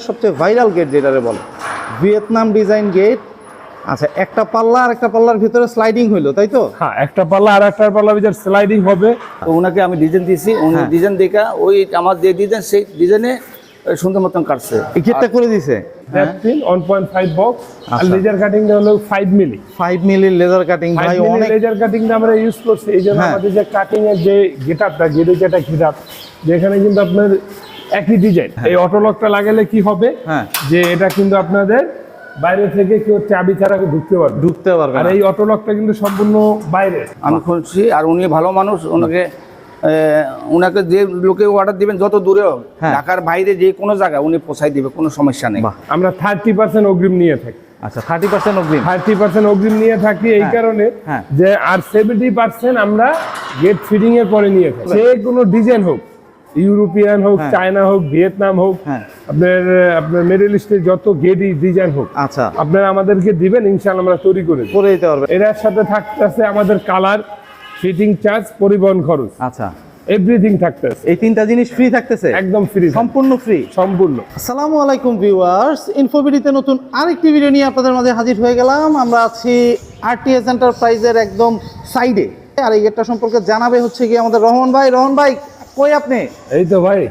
সবচেয়ে viral gate যেটারে বলে, Vietnam design gate. আচ্ছা, একটা পাল্লা আর একটা পাল্লার ভিতরে স্লাইডিং হইলো, তাই তো? হ্যাঁ, একটা পাল্লা আর একটা পাল্লার ভিতরে স্লাইডিং হবে। তো ওনাকে আমি ডিজাইন দিয়েছি, উনি ডিজাইন দেখা ওই আমার যে ডিজাইন সেই ডিজাইনে সুন্দর মতন কাটছে। এই গেটটা করে দিছে 1.5 বক্স আর লেজার কাটিং হলো 5 মিলি। 5 মিলি লেজার কাটিং ভাই, অনেক লেজার কাটিং আমরা ইউজ করছি। এই জন্য আমাদের যে কাটিং এর যে গেটআপটা, গেটের যেটা গেটআপ, যেখানে কিন্তু আপনার একই ডিজাইন। এই অটো লকটা লাগালে কি হবে, যে এটা কিন্তু আপনাদের বাইরে থেকে কেউ চাবি ছাড়া ঢুকতে পারবে। আর এই অটো লকটা কিন্তু সম্পূর্ণ বাইরে। আমি খুঁজছি, আর উনি ভালো মানুষ, ওনাকে যে লোকে অর্ডার দিবেন যত দূরে হোক, ঢাকার বাইরে যে কোনো জায়গায় উনি পৌঁছাই দিবে, কোনো সমস্যা নেই। আমরা 30% অগ্রিম নিয়ে থাকি। আচ্ছা, 30% অগ্রিম, 30% অগ্রিম নিয়ে থাকি এই কারণে যে, আর 70% আমরা গেট ফিটিং এর পরে নিয়ে থাকি। যে কোনো ডিজাইন হোক, ইউরোপিয়ান হোক, চায়না হোক, ভিয়েতনাম হোক, আপনার মিডল ইস্টের যত গেট ডিজাইন হোক, আচ্ছা আপনারা আমাদেরকে দিবেন, ইনশাআল্লাহ আমরা তৈরি করে দিতে পারবো। এর সাথে থাকতেছে আমাদের কালার, ফিটিং চার্জ, পরিবহন খরচ, আচ্ছা এভরিথিং থাকতেছে। এই তিনটা জিনিস ফ্রি থাকতেছে, একদম ফ্রি, সম্পূর্ণ ফ্রি, সম্পূর্ণ। আসসালামু আলাইকুম ভিউয়ার্স, ইনফোবিডিতে নতুন আরেকটি ভিডিও নিয়ে আপনাদের মাঝে হাজির হয়ে গেলাম। আমরা আছি আরটিএস এন্টারপ্রাইজের একদম সাইডে। আর এই গেটটা সম্পর্কে জানাবে হচ্ছে কি আমাদের রহমান ভাই। রহমান ভাই, কই আপনি? এই তো ভাই,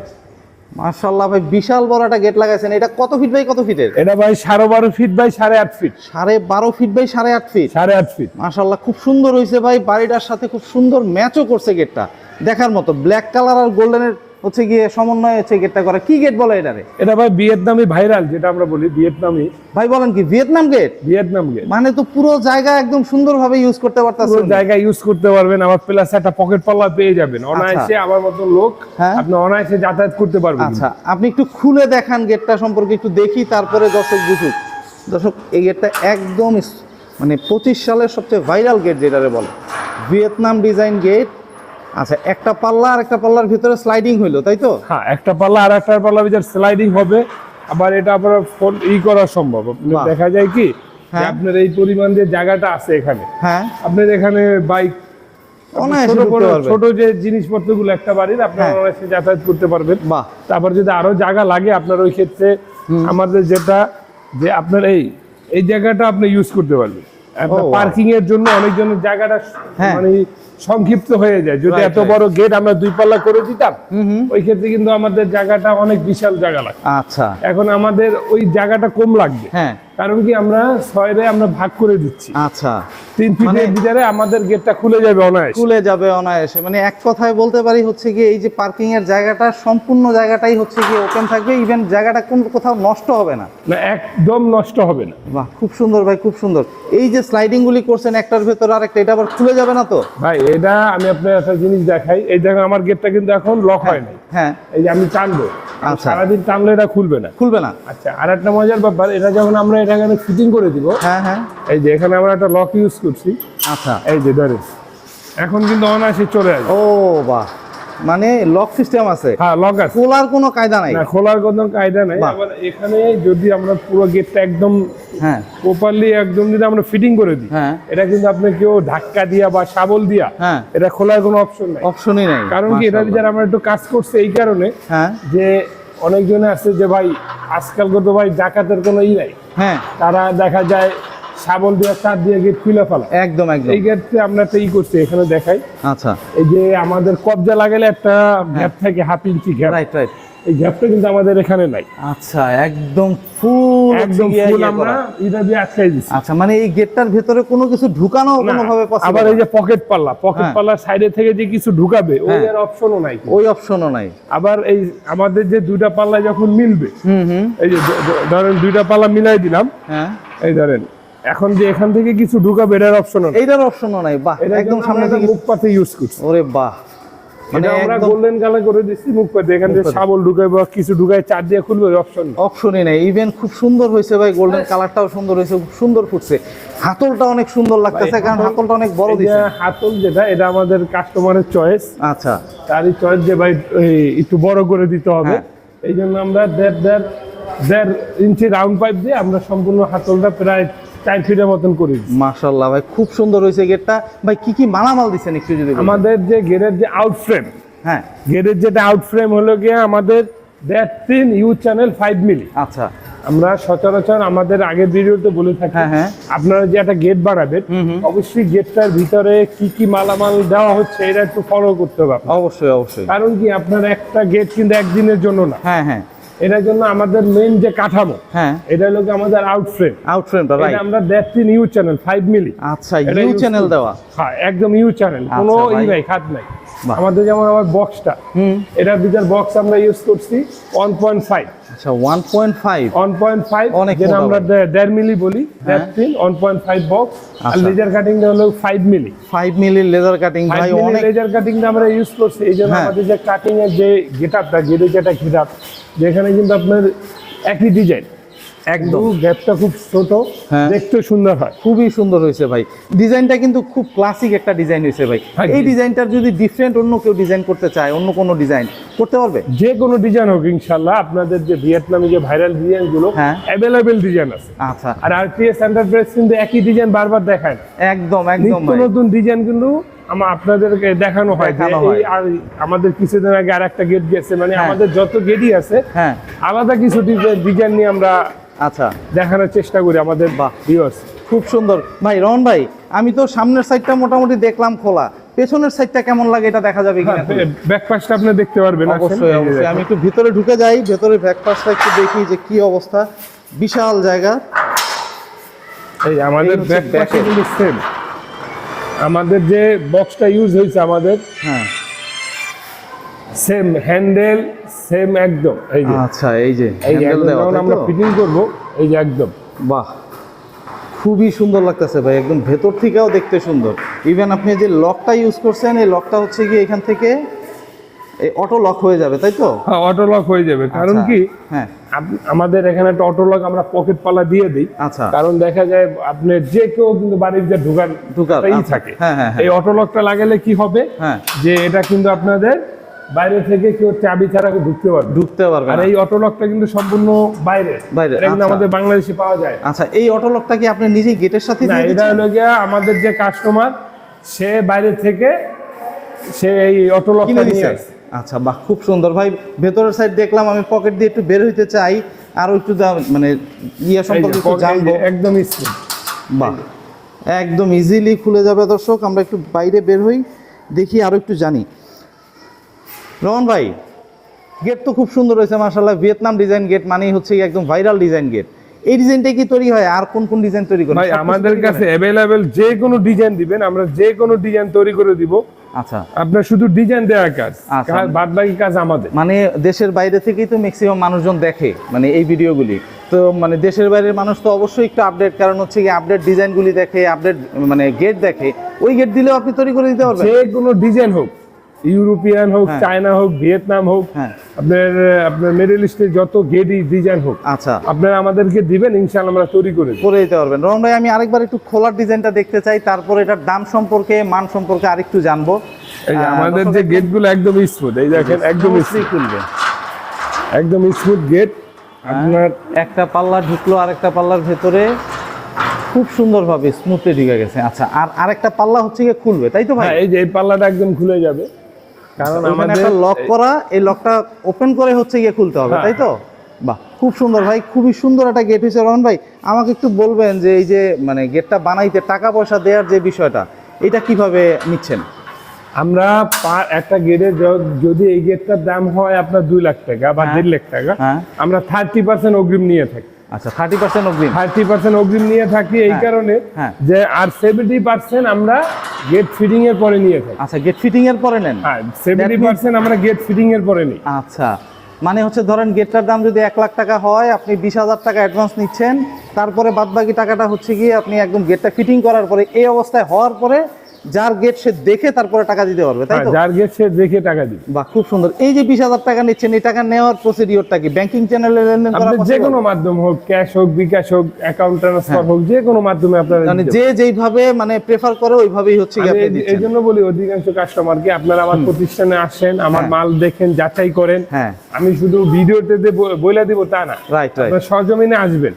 মাশাআল্লাহ ভাই, বিশাল বড় একটা গেট লাগাইছেন। এটা কত ফিট বাই কত ফিটের? এটা ভাই 12.5 feet by 8.5 feet. 12.5 feet by 8.5 feet. 8.5 feet, মাশাআল্লাহ, খুব সুন্দর হয়েছে ভাই। বাড়িটার সাথে খুব সুন্দর ম্যাচও করছে গেটটা, দেখার মতো। ব্ল্যাক কালার আর গোল্ডেনের হচ্ছে গিয়ে সমন্বয় হচ্ছে গেটটা করা। কি গেট বলে এটারে? এটা ভাই ভিয়েতনামি ভাইরাল, যেটা আমরা বলি ভিয়েতনামি। ভাই বলেন কি, ভিয়েতনাম গেট? ভিয়েতনাম গেট মানে তো পুরো জায়গা একদম সুন্দরভাবে ইউজ করতে পারতাছেন। পুরো জায়গা ইউজ করতে পারবেন। আমার প্লাস একটা পকেট পাল্লা পেয়ে যাবেন, অনায়াসে আমার মতো লোক আপনি অনায়াসে যাতায়াত করতে পারবেন। আচ্ছা, আপনি একটু খুলে দেখান গেটটা সম্পর্কে, একটু দেখি, তারপরে দর্শক বুঝুক। দর্শক, এই গেটটা একদম মানে 25 সালের সবচেয়ে ভাইরাল গেট যেটারে বলে, ভিয়েতনাম ডিজাইন গেট। আচ্ছা, একটা পাল্লা আর একটা পাল্লার ভিতরে স্লাইডিং হইলো, তাই তো? হ্যাঁ, একটা পাল্লা আর একটা পাল্লার ভিতরে স্লাইডিং হবে। আবার এটা আপনার করা সম্ভব। দেখা যায় কি, আপনার এই পরিমাণ যে জায়গাটা আছে এখানে, আপনার এখানে বাইক, ছোট যে জিনিসপত্রগুলো একটা বাড়ির, আপনারা অনায়াসে যাতায়াত করতে পারবেন। তারপর যদি আরো জায়গা লাগে আপনার, ওই ক্ষেত্রে আমাদের যেটা, যে আপনার এই জায়গাটা আপনি ইউজ করতে পারবেন পার্কিং এর জন্য। অনেকজনের জায়গাটা মানে সংক্ষিপ্ত হয়ে যায়। যদি এত বড় গেট আমরা 2 পাল্লা করে দিতাম, ওই ক্ষেত্রে কিন্তু আমাদের জায়গাটা অনেক বিশাল জায়গা লাগবে। আচ্ছা, এখন আমাদের ওই জায়গাটা কম লাগবে, কারণ কি আমরা 6 আমরা ভাগ করে দিচ্ছি। আচ্ছা, 3 ফিটের ভিতরে আমাদের গেটটা খুলে যাবে অনায়াসে। মানে এক কথায় বলতে পারি হচ্ছে কি, এই যে পার্কিং এর জায়গাটা, সম্পূর্ণ জায়গাটাই হচ্ছে কি ওপেন থাকবে। ইভেন জায়গাটা কোথাও নষ্ট হবে না, একদম নষ্ট হবে না। বাহ, খুব সুন্দর ভাই, খুব সুন্দর। এই যে স্লাইডিং গুলি করছেন একটার ভেতর আরেকটা, এটা আবার খুলে যাবে না তো? ভাই, এটা আমি আপনার একটা জিনিস দেখাই। এই জায়গায় আমার গেটটা কিন্তু এখন লক হয় নাই। এই যে আমি টানবো, সারাদিন টানলে এটা খুলবে না। আচ্ছা, আর একটা মজার ব্যাপার, এটা যখন আমরা এটা এখানে ফিটিং করে দিব, এই যে এখানে আমরা একটা লক ইউজ করছি। আচ্ছা, এই যে ধরেন এখন কিন্তু অনায়াসে চলে আসবে। ও বাহ, মানে লক সিস্টেম আছে? হ্যাঁ, লক আছে। খোলার কোনো কায়দা নাই? না, খোলার কোনো কায়দা নাই। আবার এখানে যদি আমরা পুরো গেটটা একদম প্রপারলি একদম যদি আমরা ফিটিং করে দিই, এটা কিন্তু আপনি কেউ ধাক্কা দিয়া বা শাবল দিয়া এটা খোলার কোনো অপশনই নাই। কারণ কি, এটা যদি আমরা একটু কাজ করছে এই কারণে যে অনেকজনে আছে যে ভাই আজকাল তো ভাই ডাকাতের কোনো নাই, তারা দেখা যায় শাবল দিয়ে চার দিয়ে গেট খুলে ফেলা। একদম এই গেটে আমরা একটা করছি, এখানে দেখাই। আচ্ছা, এই যে আমাদের কবজা লাগালে একটা গ্যাপ থাকে, 1/2 ইঞ্চি গ্যাপ। এই গ্যাপটা কিন্তু আমাদের এখানে নাই। আচ্ছা, একদম ফুল আমরা এটা দিয়ে আটকাই দিচ্ছি। আচ্ছা, মানে এই গেটটার ভিতরে কোনো কিছু ঢুকানো কোনোভাবে পসিবল? আবার এই যে পকেট পাল্লার সাইডে থেকে যে কিছু ঢুকাবে, ওই এর অপশনও নাই। আবার এই আমাদের যে 2টা পাল্লা যখন মিলবে, এই যে ধরেন 2টা পাল্লা মিলাই দিলাম, এই ধরেন এখন যে এখান থেকে কিছু ঢুকাবে, এটার অপশনও নাই। বাহ, একদম সামনে থেকে মুখ পাতে ইউজ করছি। ওরে বাহ, মানে আমরা গোল্ডেন কালার করে দিচ্ছি মুখ পাতে। এখান থেকে শাবল ঢুকাবে বা কিছু ঢুকায় চার দিয়ে খুলবে, অপশনই নাই। ইভেন খুব সুন্দর হয়েছে ভাই, গোল্ডেন কালারটাও সুন্দর হয়েছে, খুব সুন্দর ফুটছে। হাতলটা অনেক সুন্দর লাগতেছে, কারণ হাতলটা অনেক বড় দিয়েছে। হাতল যেটা, এটা আমাদের কাস্টমারের চয়েস। আচ্ছা, তারই চয়েস যে ভাই একটু বড় করে দিতে হবে। এই জন্য আমরা 1.5 ইঞ্চি রাউন্ড পাইপ দিয়ে আমরা সম্পূর্ণ হাতলটা প্রায় 4 ফিটের মতন করি। মাশাআল্লাহ ভাই, খুব সুন্দর হয়েছে গেটটা। ভাই কি মালামাল দিচ্ছেন একটু যদি? আমাদের যে গেটের যে আউট ফ্রেম, গেটের যেটা আউট ফ্রেম হলো গিয়ে আমাদের দ্যাট 3 ইউ চ্যানেল 5 মিলি। আচ্ছা, আমরা সচরাচর আমাদের আগের ভিডিওতে বলে থাকি, হ্যাঁ। আপনারা যে একটা গেট বানাবেন অবশ্যই গেটটার ভিতরে কি মালামাল দেওয়া হচ্ছে এটা একটু ফলো করতে হবে আপনার। অবশ্যই। কারণ কি আপনার একটা গেট কিন্তু একদিনের জন্য না, হ্যাঁ। এটার জন্য আমাদের মেইন যে কাঠামো, হ্যাঁ, এটা হলো আমাদের আউটফ্রেমটা, রাইট। আমরা দ্যাট 3 ইউ চ্যানেল 5 মিলি। আচ্ছা, ইউ চ্যানেল দেওয়া। হ্যাঁ, একদম ইউ চ্যানেল, কোনো ভাই। নাই খাত নাই। আমাদের যেমন আমার বক্সটা, এটার ভিতর বক্স আমরা ইউজ করছি 1.5। আচ্ছা, 1.5 অনেক, যেটা আমরা 1.5 মিলি বলি, দ্যাট 1.5 বক্স। আর লেজার কাটিংটা হলো 5 মিলি। 5 মিলি লেজার কাটিং ভাই, অনেক লেজার কাটিংটা আমরা ইউজ করছি এই জন্য আমাদের যে কাটিং এর যে গেটআপটা, গেটআপ যেখানে কিন্তু আপনার একই ডিজাইন, একদম গ্যাপটা খুব ছোট, দেখতে সুন্দর হয়, খুবই সুন্দর হয়েছে ভাই। ডিজাইনটা কিন্তু খুব ক্লাসিক একটা ডিজাইন হয়েছে ভাই। এই ডিজাইনটার যদি ডিফারেন্ট অন্য কেউ ডিজাইন করতে চায়, অন্য কোনো ডিজাইন করতে পারবে? যে কোনো ডিজাইন হোক ইনশাআল্লাহ। আপনাদের যে ভিয়েতনামে যে ভাইরাল ডিজাইন গুলো অ্যাভেলেবেল ডিজাইন আছে। আচ্ছা, আর আরটিএস এন্টারপ্রাইজ কিন্তু একই ডিজাইন বারবার দেখায়, একদম নিত্য নতুন ডিজাইন কিন্তু আপনাদেরকে দেখানো হয়। আর আমাদের কিছুদিন আগে আরেকটা গেট গেছে, মানে আমাদের যত গেটই আছে আলাদা কিছু ডিজাইন নিয়ে আমরা দেখানোর চেষ্টা করি আমাদের ভিউয়ার্স। খুব সুন্দর ভাই। রহন ভাই, আমি তো সামনের সাইডটা মোটামুটি দেখলাম খোলা, পেছনের সাইডটা কেমন লাগে এটা দেখা যাবে কিনা? ব্যাক পাশটা আপনি দেখতে পারবেন। অবশ্যই। আমি একটু ভিতরে ঢুকে যাই, ভেতরে ব্যাক পাশটা একটু দেখি যে কি অবস্থা। বিশাল জায়গা। এই আমাদের ব্যাক পাশে কিন্তু সেম আমাদের যে বক্সটা ইউজ হয়েছে আমাদের, সেম হ্যান্ডেল, সেম একদম। এই যে আচ্ছা, এই যে হ্যান্ডেল দেওয়া আমরা ফিটিং করব, এই যে একদম। বাহ, খুবই সুন্দর লাগতেছে ভাই, একদম ভেতর থেকেও দেখতে সুন্দর। ইভেন আপনি যে লকটা ইউজ করছেন, এই লকটা হচ্ছে কি এখান থেকে এই অটো লক হয়ে যাবে, তাই তো? হ্যাঁ, অটো লক হয়ে যাবে। কারণ কি আমাদের এখানে একটা অটো লক আমরা পকেট পাল্লা দিয়ে দিই। আচ্ছা, কারণ দেখা যায় আপনি যে কেউ কিন্তু বাড়ির যে ঢুকারই থাকে, এই অটো লকটা লাগালে কি হবে যে এটা কিন্তু আপনাদের বাইরে থেকে কেউ চাবি ছাড়া ঢুকতে পারবে। আর এই অটো লকটা কিন্তু সম্পূর্ণ বাইরে, এটা কিন্তু আমাদের বাংলাদেশে পাওয়া যায়। আচ্ছা, এই অটো লকটা কি আপনি নিজেই গেটের সাথে দিয়ে দিচ্ছেন? এটা হলো গিয়া আমাদের যে কাস্টমার, সে বাইরে থেকে সে এই অটো লকটা নিয়ে আসে। আচ্ছা, বাহ, খুব সুন্দর ভাই। ভেতরের সাইড দেখলাম, আমি পকেট দিয়ে একটু বের হইতে চাই, আর একটু মানে ইয়া সম্পর্কে একটু জানবো। একদম স্মুথ, বাহ, একদম ইজিলি খুলে যাবে। দর্শক, আমরা একটু বাইরে বের হই, দেখি আরো একটু জানি। রহন ভাই, গেট তো খুব সুন্দর হয়েছে মাশাআল্লাহ। ভিয়েতনাম ডিজাইন গেট মানেই হচ্ছে একদম ভাইরাল ডিজাইন গেট। এই ডিজাইনটা কি তৈরি হয়? আর কোন কোন ডিজাইন তৈরি করেন? ভাই, আমাদের কাছে अवेलेबल যে কোনো ডিজাইন দিবেন, আমরা যে কোনো ডিজাইন তৈরি করে দিব। আচ্ছা, আপনার শুধু ডিজাইন দেওয়ার কাজ, বাদ বাকি কাজ আমাদের। মানে দেশের বাইরে থেকেই তো ম্যাক্সিমাম মানুষজন দেখে মানে এই ভিডিওগুলি, তো মানে দেশের বাইরের মানুষ তো অবশ্যই একটু আপডেট, কারণ হচ্ছে কি আপডেট ডিজাইনগুলি দেখে, আপডেট মানে গেট দেখে। ওই গেট দিলেও আপনি তৈরি করে দিতে পারবেন? যে কোনো ডিজাইন হোক, ইউরোপিয়ান হোক, চায়না হোক, ভিয়েতনাম হোক, আপনার মিডল ইস্টের যত গেটই ডিজাইন হোক, আচ্ছা, আপনারা আমাদেরকে দিবেন, ইনশাআল্লাহ আমরা তৈরি করে দিতে পারবেন। রহন ভাই, আমি আরেকবার একটু খোলার ডিজাইনটা দেখতে চাই, তারপর এটার দাম সম্পর্কে, মান সম্পর্কে আরেকটু জানবো। এই আমাদের যে গেটগুলো একদম স্মুথ, এই দেখেন একদম স্মুথ খুলবে, একদম স্মুথ গেট। আপনার একটা পাল্লা ঢুকলো, আরেকটা পাল্লার ভেতরে খুব সুন্দরভাবে স্মুথলি ঢুকে গেছে। আচ্ছা, আর আরেকটা পাল্লা হচ্ছে গিয়ে খুলবে, তাই তো ভাই? এই যে এই পাল্লাটা একদম খুলে যাবে, কারণ আমাদের একটা লক করা, এই লকটা ওপেন করে হচ্ছে গিয়ে খুলতে হবে, তাই তো? বাহ, খুব সুন্দর ভাই, খুবই সুন্দর একটা গেট হয়েছে। রহন ভাই, আমাকে একটু বলবেন যে এই যে মানে গেটটা বানাইতে টাকা পয়সা দেওয়ার যে বিষয়টা, এটা কিভাবে নিচ্ছেন? আমরা একটা গেটের যদি এই গেটটার দাম হয় আপনার 2 লাখ টাকা বা 1.5 লাখ টাকা, আমরা 30% অগ্রিম নিয়ে থাকি। আচ্ছা, 30% অগ্রিম? 30% অগ্রিম নিয়ে থাকি এই কারণে যে আর 70% আমরা গেট ফিটিং এর পরে নিয়ে থাকি। আচ্ছা, গেট ফিটিং এর পরে নেন? হ্যাঁ, 70% আমরা গেট ফিটিং এর পরে নিই। আচ্ছা, মানে হচ্ছে ধরেন গেটটার দাম যদি 1 লাখ টাকা হয়, আপনি 20,000 টাকা অ্যাডভান্স নিচ্ছেন, তারপরে বাদবাকি টাকাটা হচ্ছে গিয়ে আপনি একদম গেটটা ফিটিং করার পরে, এই অবস্থায় হওয়ার পরে যার গেট সে দেখে তারপরে টাকা দিতে পারবে, তাই তো? যার গেট সে দেখে টাকা দিবে। বাহ, খুব সুন্দর। এই যে 20,000 টাকা নিচ্ছেন, এই টাকা নেওয়ার প্রসিডিওরটা কি? ব্যাংকিং চ্যানেলে লেনদেন করা পসিবল? যে কোনো মাধ্যম হোক, ক্যাশ হোক, বিকাশ হোক, অ্যাকাউন্ট ট্রান্সফার হোক, যে কোনো মাধ্যমে আপনারা মানে যে যেইভাবে মানে প্রেফার করে ওইভাবেই হচ্ছে কি আপনি দিচ্ছেন। এইজন্য বলি অধিকাংশ কাস্টমারকে আপনারা আমার প্রতিষ্ঠানে আসেন, আমার মাল দেখেন, যাচাই করেন। আমি শুধু ভিডিওতে বলে দিব তা না, রাইট, আপনারা সরজমিনে আসবেন।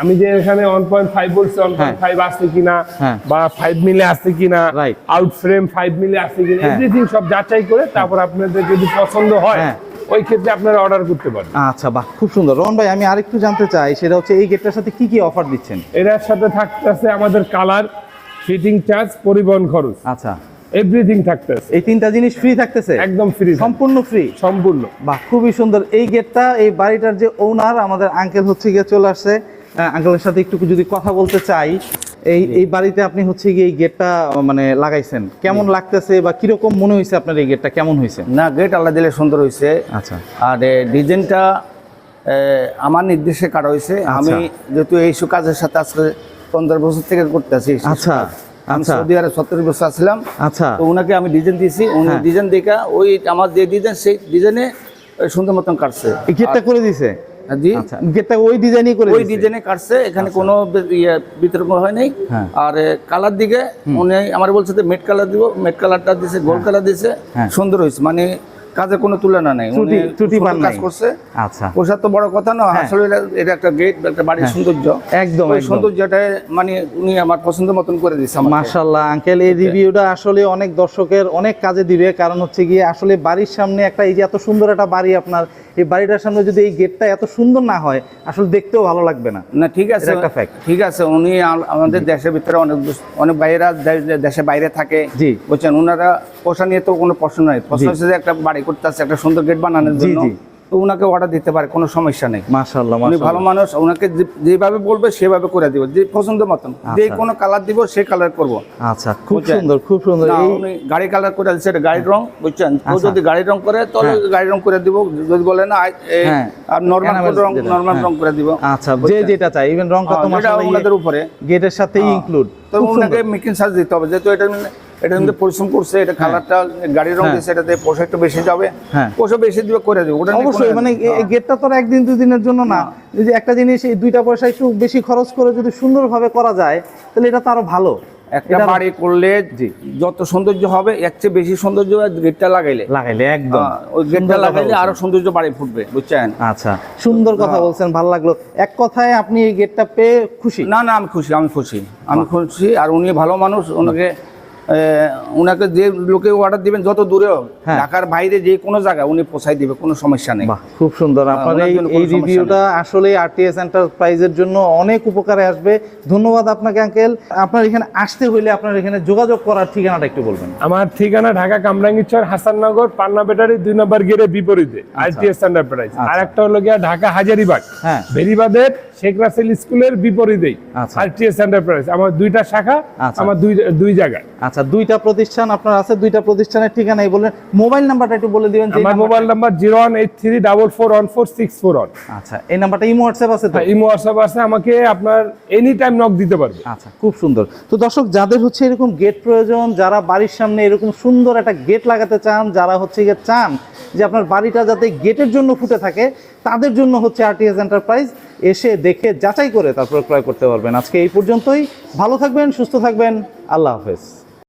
আমি যে এখানে 1.5 বলছি, 1.5 আছে কিনা বা 5 মিলি আছে কিনা, আউট ফ্রেম 5 মিলি আছে কিনা, এভরিথিং সব যাচাই করে তারপর আপনাদের যদি পছন্দ হয় ওই ক্ষেত্রে আপনারা অর্ডার করতে পারেন। আচ্ছা, বাহ, খুব সুন্দর। রোহন ভাই, আমি আরেকটু জানতে চাই, সেটা হচ্ছে এই গেটটার সাথে কি কি অফার দিচ্ছেন? এটার সাথে থাকতেছে আমাদের কালার, ফিটিং চার্জ, পরিবহন খরচ, আচ্ছা, এভরিথিং থাকতেছে। এই তিনটা জিনিস ফ্রি থাকতেছে? একদম ফ্রি, সম্পূর্ণ ফ্রি, সম্পূর্ণ। বাহ, খুবই সুন্দর। এই গেটটা, এই বাড়িটার যে ওনার আমাদের আঙ্কেল হচ্ছে গিয়ে চলে আসছে, আঙ্কেলের সাথে একটু যদি কথা বলতে চাই। এই বাড়িতে আপনি হচ্ছে গিয়ে এই গেটটা মানে লাগাইছেন, কেমন লাগতেছে বা কিরকম মনে হয়েছে আপনার? এই গেটটা কেমন হয়েছে? না, গেট আল্লাহ দিলে সুন্দর হয়েছে। আচ্ছা, আর ডিজাইনটা আমার নির্দেশে কাটা হয়েছে। আমি যেহেতু এইসব কাজের সাথে আজকে 15 বছর থেকে করতেছি। আচ্ছা, আমি সৌদি আরবে 17 বছর ছিলাম। আচ্ছা, তো ওনাকে আমি ডিজাইন দিয়েছি, উনি ডিজাইন দেখা ওই আমার যে ডিজাইন, সেই ডিজাইনে সুন্দর মতন কাটছে। এই গেটটা করে দিয়েছে? জি, আচ্ছা, গেটটা ওই ডিজাইনই করে ওই ডিজাইনে কাটছে, এখানে কোনো বিতর্ক হয় নাই। আর কালার দিকে উনি আমার বলছে যে মেট কালার দিব, মেট কালারটা দিয়েছে, গোল্ড কালার দিয়েছে, সুন্দর হয়েছে। মানে কাজের কোনো তুলনা নাই, উনি কাজ করছে। আচ্ছা, পোশাক তো বড় কথা না, আসলে এটা একটা গেট, একটা বাড়ির সৌন্দর্য। একদম, ওই সৌন্দর্যটা মানে উনি আমার পছন্দ মতন করে দিয়েছে। মাশাআল্লাহ আঙ্কেল, এই রিভিউটা আসলে অনেক দর্শকের অনেক কাজে দিবে। কারণ হচ্ছে গিয়ে আসলে বাড়ির সামনে একটা, এই যে এত সুন্দর একটা বাড়ি আপনার, এই বাড়িটার সামনে যদি এই গেটটা এত সুন্দর না হয়, আসলে দেখতেও ভালো লাগবে না। না, ঠিক আছে, একটা ফ্যাক্ট। ঠিক আছে। উনি আমাদের দেশের ভিতরে অনেক বাইরেরা দেশে বাইরে থাকে, জি, বুঝছেন, ওনারা পোষা নিয়ে তো কোনো প্রশ্ন নাই। প্রশ্ন হচ্ছে যে একটা বাড়ি করতে আছে, একটা সুন্দর গেট বানানোর জন্য, তো ওনাকে অর্ডার দিতে পারে, কোনো সমস্যা নেই। মাশাআল্লাহ, উনি ভালো মানুষ, ওনাকে যেভাবে বলবে সেভাবে করে দিব, যে পছন্দ মতন, যে কোনো কালার দিব সে কালার করব। আচ্ছা, খুব সুন্দর, খুব সুন্দর। উনি গাড়ি কালার করে দিচ্ছে, এটা গাড়ির রং, বুঝছেন। তো যদি গাড়ির রং করে তাহলে গাড়ির রং করে দিব, যদি বলে না আর নরমাল রং, নরমাল রং করে দিব। আচ্ছা, যে যেটা চাই, ইভেন রংটা তো মাশাআল্লাহ ওনাদের উপরে গেটের সাথেই ইনক্লুড। তো ওনাকে মেকিং চার্জ দিতে হবে, যেহেতু এটা কিন্তু পরিশ্রম করছে, এটা কালারটা গাড়ির রং দিয়েছে, এটাতে পোশাক একটু বেশি যাবে, পোশাক বেশি দিবে, করে দেবো। ওটা অবশ্যই, মানে গেটটা তো একদিন দুদিনের জন্য না। যদি একটা জিনিস এই 2টা পয়সা একটু বেশি খরচ করে যদি সুন্দরভাবে করা যায়, তাহলে এটা তো আরো ভালো। একটা বাড়ি করলে যত সৌন্দর্য হবে, এর চেয়ে বেশি সৌন্দর্য গেটটা লাগাইলে একদম, ওই গেটটা লাগাইলে আরো সৌন্দর্য বাড়ি ফুটবে, বুঝছেন। আচ্ছা, সুন্দর কথা বলছেন, ভালো লাগলো। এক কথায় আপনি এই গেটটা পেয়ে খুশি? না, আমি খুশি, আমি খুশি, আমি খুশি। আর উনি ভালো মানুষ, ওনাকে যে লোকে অর্ডার দিবেন, যত দূরে হোক, ঢাকার বাইরে যে কোনো জায়গায় উনি পৌঁছাই দিবে, কোনো সমস্যা নেই। খুব সুন্দর। আপনার এই রিভিউটা আসলে আরটিএস এন্টারপ্রাইজের জন্য অনেক উপকারে আসবে। ধন্যবাদ আপনাকে আঙ্কেল। আপনার এখানে আসতে হইলে আপনার এখানে যোগাযোগ করার ঠিকানাটা একটু বলবেন। আমার ঠিকানা ঢাকা কামরাঙ্গীরচর, হাসাননগর, পান্না ব্যাটারি 2 নম্বর গেটের বিপরীতে আরটিএস এন্টারপ্রাইজ। আর একটা হলো গিয়া ঢাকা হাজারীবাগ, বেরিবাদের শেখ রাসেল স্কুলের বিপরীতেই আরটিএস এন্টারপ্রাইজ। আমার 2টা শাখা, আমার দুই জায়গায়। আচ্ছা, 2টা প্রতিষ্ঠান আপনার আছে, 2টা প্রতিষ্ঠানের ঠিকানাই বললেন। মোবাইল নাম্বারটা একটু বলে দিবেন। আমার মোবাইল নাম্বার 01834414641। আচ্ছা, এই নাম্বারটা ইমো হোয়াটসঅ্যাপ আছে তো? ইমো হোয়াটসঅ্যাপ আছে, আমাকে আপনার এনি টাইম নক দিতে পারবে। আচ্ছা, খুব সুন্দর। তো দর্শক, যাদের হচ্ছে এরকম গেট প্রয়োজন, যারা বাড়ির সামনে এরকম সুন্দর একটা গেট লাগাতে চান, যারা হচ্ছে গিয়ে চান যে আপনার বাড়িটা যাতে গেটের জন্য ফুটে থাকে, তাদের জন্য হচ্ছে আরটিএস এন্টারপ্রাইজ। এসে দেখে যাচাই করে তারপর ক্রয় করতে পারবেন। আজকে এই পর্যন্তই। ভালো থাকবেন, সুস্থ থাকবেন, আল্লাহ হাফেজ।